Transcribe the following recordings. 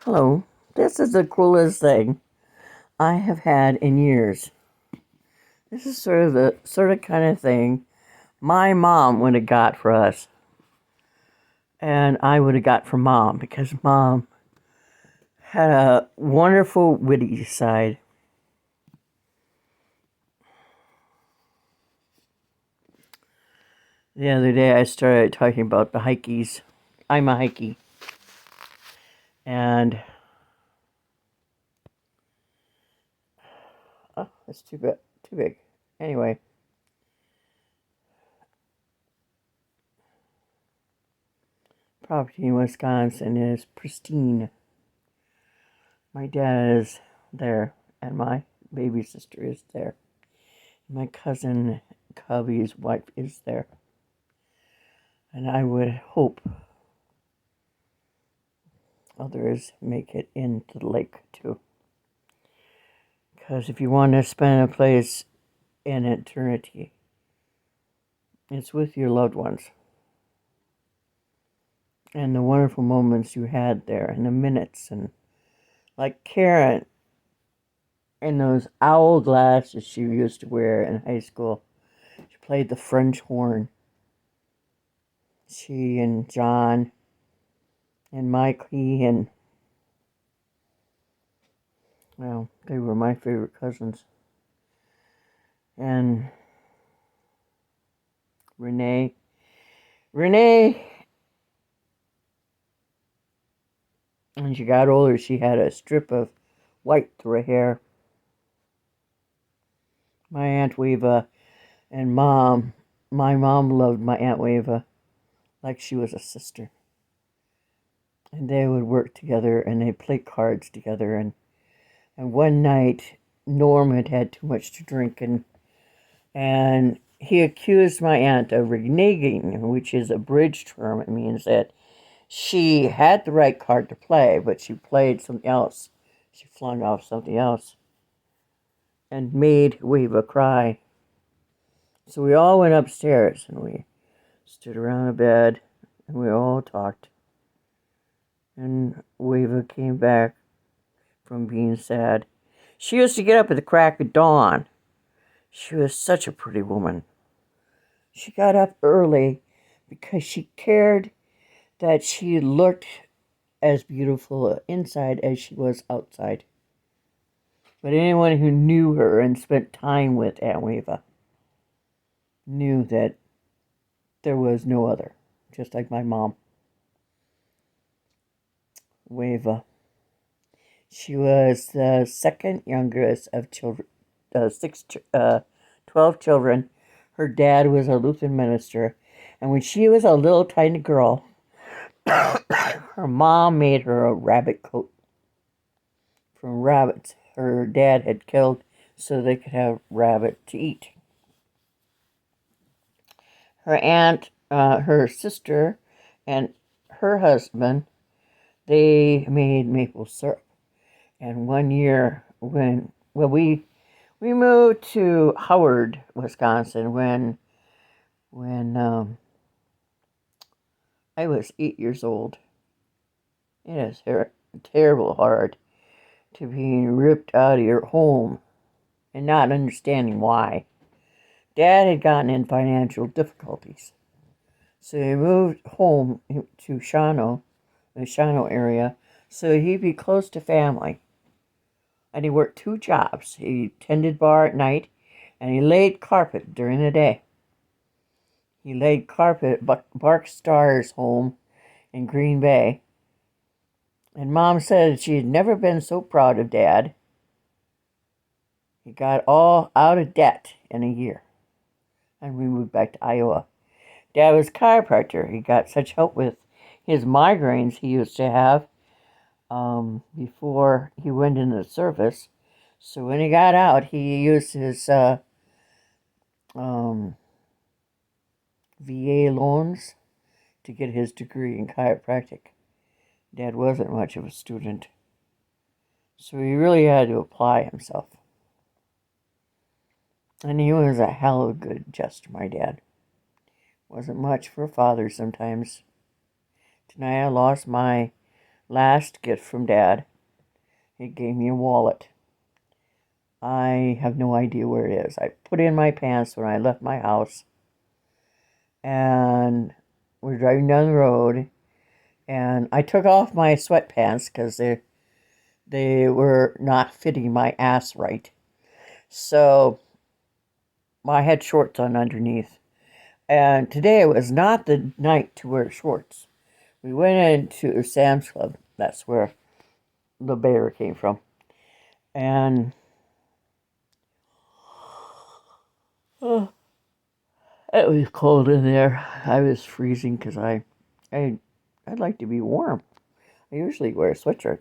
Hello. This is the coolest thing I have had in years. This is sort of the kind of thing my mom would have got for us, and I would have got for mom because mom had a wonderful witty side. The other day I started talking about the Heikes. I'm a Heike, and oh, that's too big. Anyway, property in Wisconsin is pristine. My dad is there, and my baby sister is there. My cousin Cubby's wife is there. And I would hope others make it into the lake too. Because if you want to spend a place in eternity, it's with your loved ones. And the wonderful moments you had there, and the minutes, and like Karen, in those owl glasses she used to wear in high school. She played the French horn. She and John and Mikey and, well, they were my favorite cousins. And Renee, when she got older, she had a strip of white through her hair. My Aunt Weva and my mom loved my Aunt Weva like she was a sister. And they would work together and they'd play cards together. And one night, Norm had had too much to drink and he accused my aunt of reneging, which is a bridge term. It means that she had the right card to play, but she played something else. She flung off something else and made Weva cry. So we all went upstairs and we stood around a bed and we all talked. And Weva came back from being sad. She used to get up at the crack of dawn. She was such a pretty woman. She got up early because she cared that she looked as beautiful inside as she was outside. But anyone who knew her and spent time with Aunt Weva knew that there was no other, just like my mom. Weva. She was the second youngest of children, 12 children. Her dad was a Lutheran minister, and when she was a little tiny girl, her mom made her a rabbit coat from rabbits her dad had killed so they could have rabbit to eat. Her aunt, her sister, and her husband, they made maple syrup. And one year we moved to Howard, Wisconsin when I was 8 years old. It is terrible hard to be ripped out of your home and not understanding why. Dad had gotten in financial difficulties, so he moved home to Shawano, the Shawano area, so he'd be close to family. And he worked 2 jobs. He tended bar at night, and he laid carpet during the day. He laid carpet at Bark Starr's home in Green Bay. And Mom said she had never been so proud of Dad. He got all out of debt in a year. And we moved back to Iowa. Dad was a chiropractor. He got such help with his migraines he used to have before he went into the service. So when he got out, he used his VA loans to get his degree in chiropractic. Dad wasn't much of a student, so he really had to apply himself. And he was a hell of a good jester, my dad. Wasn't much for a father sometimes. Tonight I lost my last gift from Dad. He gave me a wallet. I have no idea where it is. I put it in my pants when I left my house. And we're driving down the road. And I took off my sweatpants because they were not fitting my ass right. So I had shorts on underneath. And today was not the night to wear shorts. We went into Sam's Club. That's where the bear came from. And oh, it was cold in there. I was freezing because I'd like to be warm. I usually wear a sweatshirt.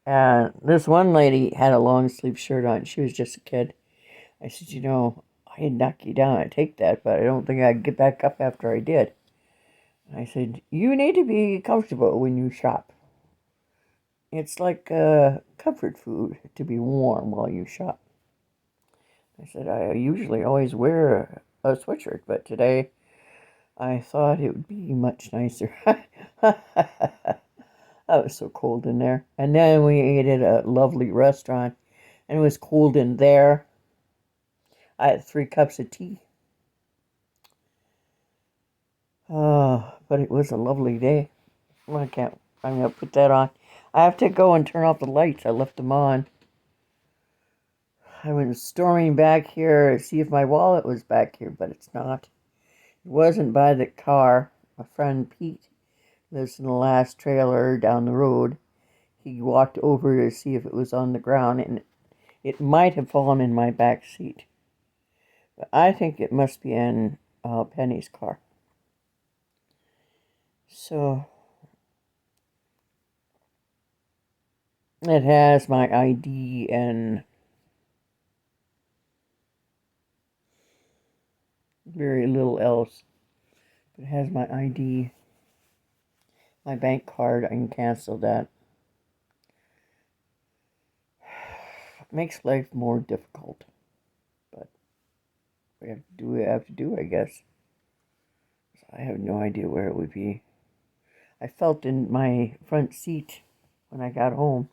And this one lady had a long sleeve shirt on. She was just a kid. I said, I'd knock you down. I'd take that, but I don't think I'd get back up after I did. I said, you need to be comfortable when you shop. It's like comfort food to be warm while you shop. I said, I usually always wear a sweatshirt, but today I thought it would be much nicer. It was so cold in there. And then we ate at a lovely restaurant, and it was cold in there. I had 3 cups of tea. But it was a lovely day. I'm going to put that on. I have to go and turn off the lights. I left them on. I was storming back here to see if my wallet was back here, but it's not. It wasn't by the car. My friend Pete lives in the last trailer down the road. He walked over to see if it was on the ground, and it might have fallen in my back seat. But I think it must be in Penny's car. So it has my ID and very little else. But it has my ID, my bank card. I can cancel that. It makes life more difficult. But we have to do what we have to do, I guess. I have no idea where it would be. I felt in my front seat when I got home.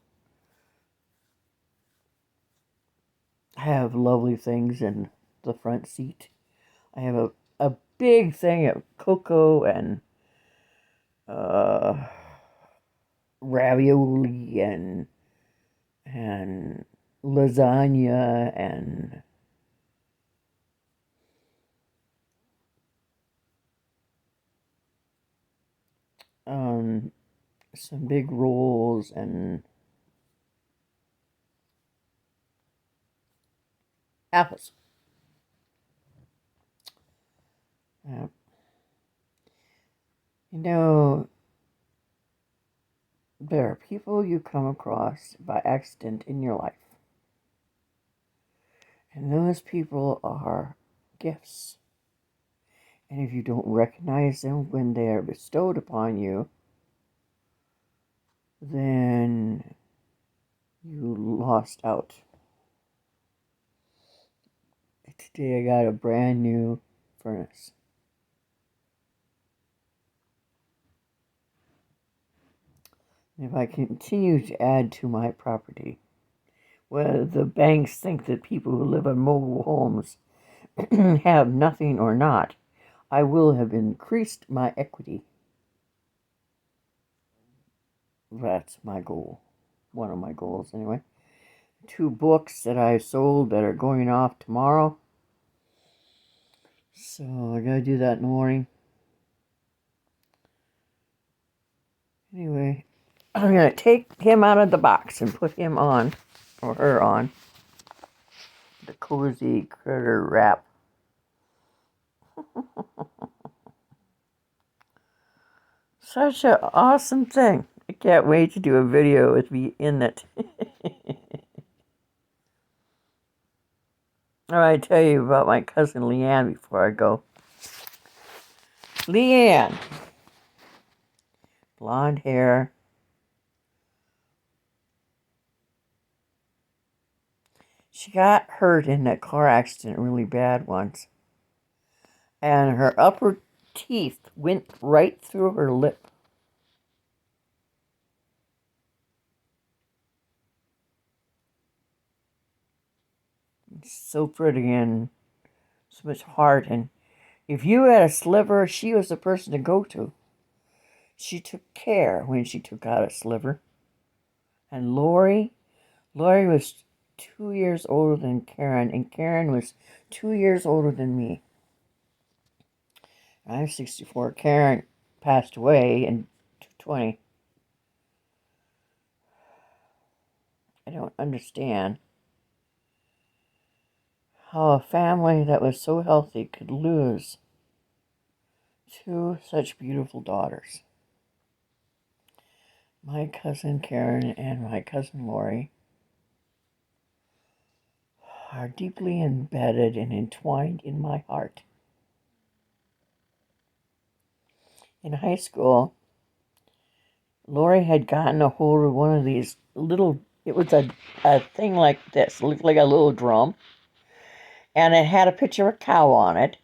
I have lovely things in the front seat. I have a big thing of cocoa and ravioli and lasagna and some big rolls and apples. Uh, you know, there are people you come across by accident in your life. And those people are gifts. And if you don't recognize them when they are bestowed upon you, then you lost out. Today I got a brand new furnace. If I continue to add to my property, whether the banks think that people who live in mobile homes have nothing or not, I will have increased my equity. That's my goal. One of my goals, anyway. 2 books that I sold that are going off tomorrow. So I gotta do that in the morning. Anyway, I'm gonna take him out of the box and put him on, or her on, the cozy critter wrap. Such an awesome thing. I can't wait to do a video with me in it. All right, tell you about my cousin Leanne before I go. Leanne, blonde hair. She got hurt in that car accident really bad once. And her upper teeth went right through her lip. So pretty and so much heart. And if you had a sliver, she was the person to go to. She took care when she took out a sliver. And Lori was 2 years older than Karen, and Karen was 2 years older than me. I'm 64. Karen passed away in 2020. I don't understand how a family that was so healthy could lose two such beautiful daughters. My cousin Karen and my cousin Lori are deeply embedded and entwined in my heart. In high school, Lori had gotten a hold of one of these little, it was a thing like this, looked like a little drum, and it had a picture of a cow on it,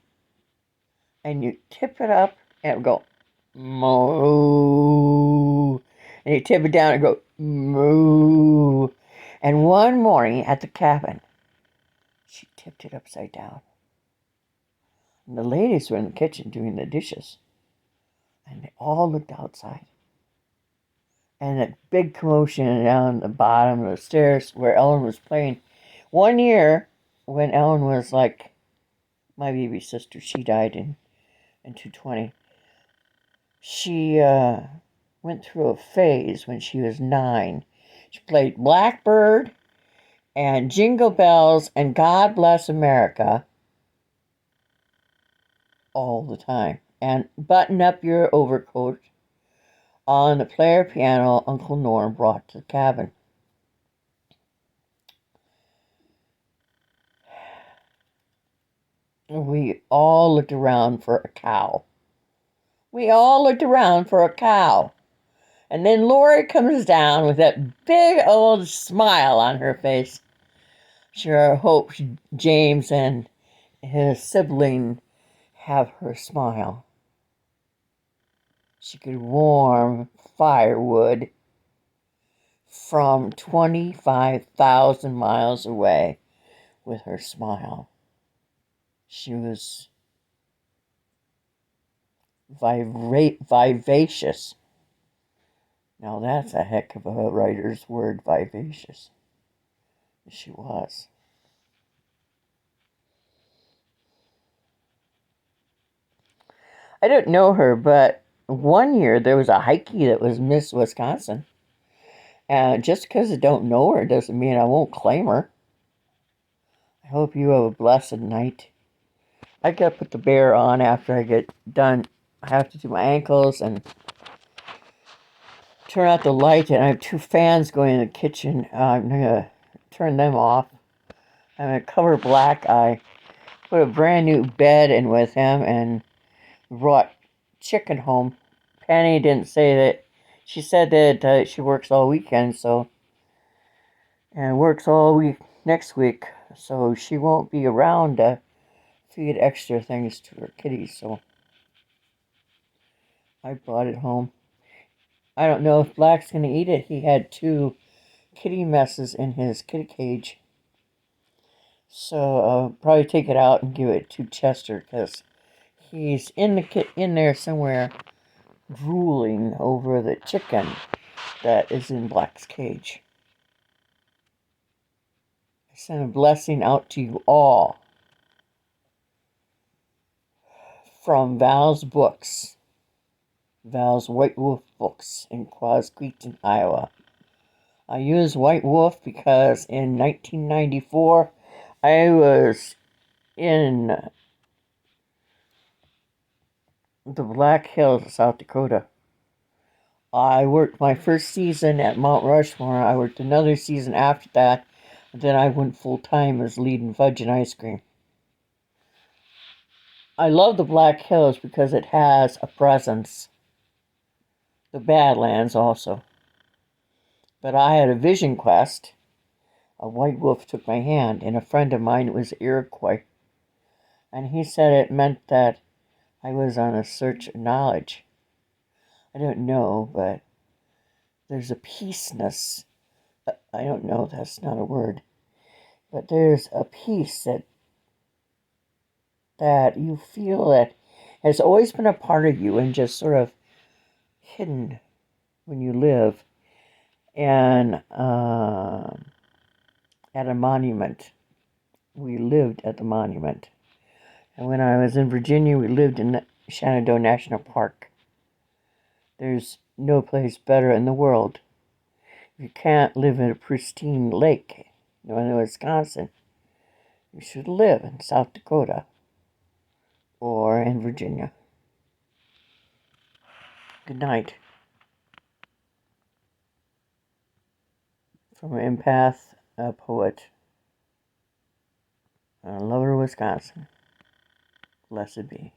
and you tip it up, and it would go, moo, and you tip it down, and it would go, moo. And one morning at the cabin, she tipped it upside down. And the ladies were in the kitchen doing the dishes, and they all looked outside. And a big commotion down the bottom of the stairs where Ellen was playing. One year, when Ellen was like my baby sister, she died in 2020. She went through a phase when she was 9. She played Blackbird and Jingle Bells and God Bless America all the time. And Button Up Your Overcoat on the player piano Uncle Norm brought to the cabin. We all looked around for a cow. And then Lori comes down with that big old smile on her face. Sure hope James and his sibling have her smile. She could warm firewood from 25,000 miles away with her smile. She was vivacious. Now that's a heck of a writer's word, vivacious. She was. I don't know her, but one year there was a Heike that was Miss Wisconsin. And just because I don't know her doesn't mean I won't claim her. I hope you have a blessed night. I gotta put the bear on after I get done. I have to do my ankles and turn out the light, and I have 2 fans going in the kitchen. I'm gonna turn them off. I'm gonna cover Black Eye. Put a brand new bed in with him and brought chicken home. Penny didn't say that. She said that she works all weekend, and works all week next week, so she won't be around to feed extra things to her kitties. So I brought it home. I don't know if Black's gonna eat it. He had 2 kitty messes in his kitty cage, so I'll probably take it out and give it to Chester because he's in there somewhere, drooling over the chicken that is in Black's cage. I send a blessing out to you all from Val's Books, Val's Whitewolf Books in Quasqueton, Iowa. I use Whitewolf because in 1994 I was in the Black Hills of South Dakota. I worked my first season at Mount Rushmore. I worked another season after that. And then I went full-time as lead in Fudge and Ice Cream. I love the Black Hills because it has a presence. The Badlands also. But I had a vision quest. A white wolf took my hand, and a friend of mine was Iroquois. And he said it meant that I was on a search of knowledge. I don't know, but there's a peaceness. I don't know, that's not a word. But there's a peace that you feel that has always been a part of you and just sort of hidden when you live. And at a monument, we lived at the monument. And when I was in Virginia, we lived in Shenandoah National Park. There's no place better in the world. If you can't live in a pristine lake, in Wisconsin, you should live in South Dakota or in Virginia. Good night. From an empath, a poet, a lover of Wisconsin. Blessed be.